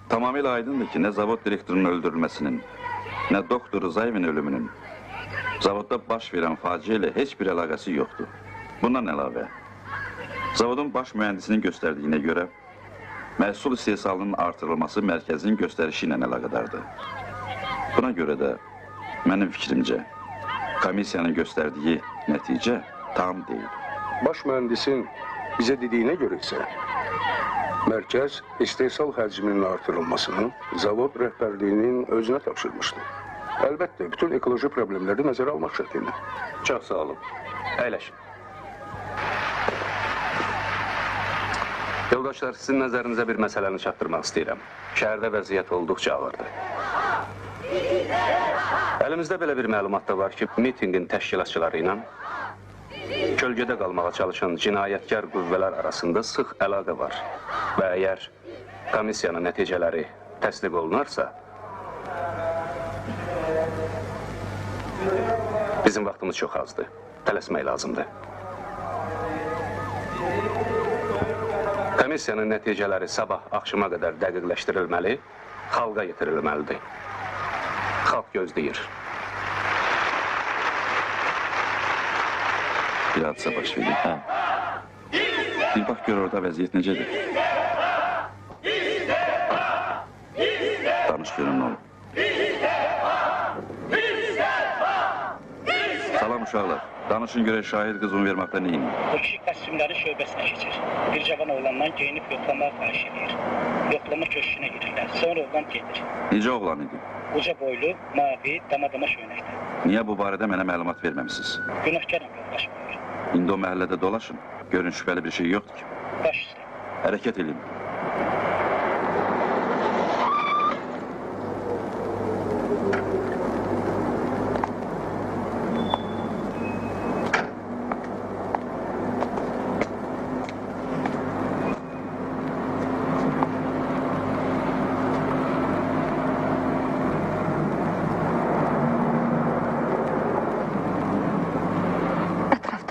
Tamamilə aydındır ki, nə zavod direktorunun öldürülməsinin, nə doktor Rızayevin ölümünün zavodda baş verən faciə ilə heç bir əlaqəsi yoxdur. Bundan əlavə, zavodun baş mühəndisinin göstərdiyinə görə məhsul istehsalının artırılması mərkəzin göstərişi ilə əlaqədardır. Buna görə də mənim fikrimcə komissiyanın göstərdiyi nəticə tam deyil. Baş mühəndisin bizə dediyinə görə isə mərkəz istehsal həcminin artırılmasını zavod rəhbərliyinin özünə tapşırmışdı. Əlbəttə, bütün ekoloji problemləri nəzərə almaq şərtilə. Çox sağ olun. Əyləşin. Yoldaşlar, sizin nəzərinizə bir məsələni çatdırmaq istəyirəm. Şəhərdə vəziyyət olduqca ağırdır. Əlimizdə belə bir məlumat da var ki, mitingin təşkilatçıları ilə kölgədə qalmağa çalışan cinayətkar qüvvələr arasında sıx əlaqə var. Və əgər komissiyanın nəticələri təsdiq olunarsa, bizim vaxtımız çox azdır. Tələsmək lazımdır. Komissiyanın nəticələri sabah axşama qədər dəqiqləşdirilməli, xalqa yetirilməlidir. Xalq gözləyir. Bir hadisə baş verir. Bir bax gör orada vəziyyət necədir. Danış görün nə olub. Salam uşaqlar. Danışın görək şahid qız verməkdə neyin? Bu kişi kostyumları şöbəsinə keçir. Bir cavan oğlandan geyinib yoxlamaq xahiş edir. Yoxlama köşkünə girirlər. Sonra oğlan gedir. Necə oğlan idi? Uca boylu, mavi, damadama şöynəkdə. Niyə bu barədə mənə məlumat verməmisiniz? Günahkaram yoldaş buyur. İndi o məhəllədə dolaşın. Görün şübhəli bir şey yoxdur ki. Baş üstə. Hərəkət edin.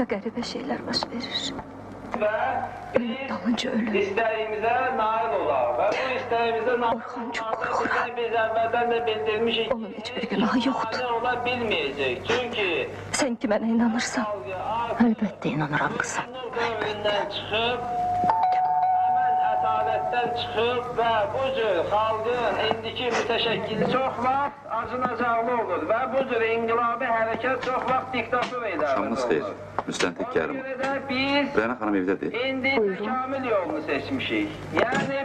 Qəribə şeylər baş verir. Ölüm dalınca ölüm. İstəyimizə nail olaq və bu istəyimizə nail Orxan çox qorxuram. Biz əvvəldən də bildirmişik. Onun heç bir günahı yoxdur. Ola bilməyəcək. Çünki Sən ki mənə inanırsan. Əlbəttə inanıram qızım. Əlbəttə. Çıxıb, həmən ətalətdən çıxıb və bu cür xalqın indiki mütəşəkkili çox vaxt acınacaqlı olur və bu cür inqilabi hərəkət çox vaxt diktator edər. Şamınız xeyir. Müstəntiq Kərim. Biz Rəna xanım evdədir. İndi təkamül yolunu seçmişik. Yəni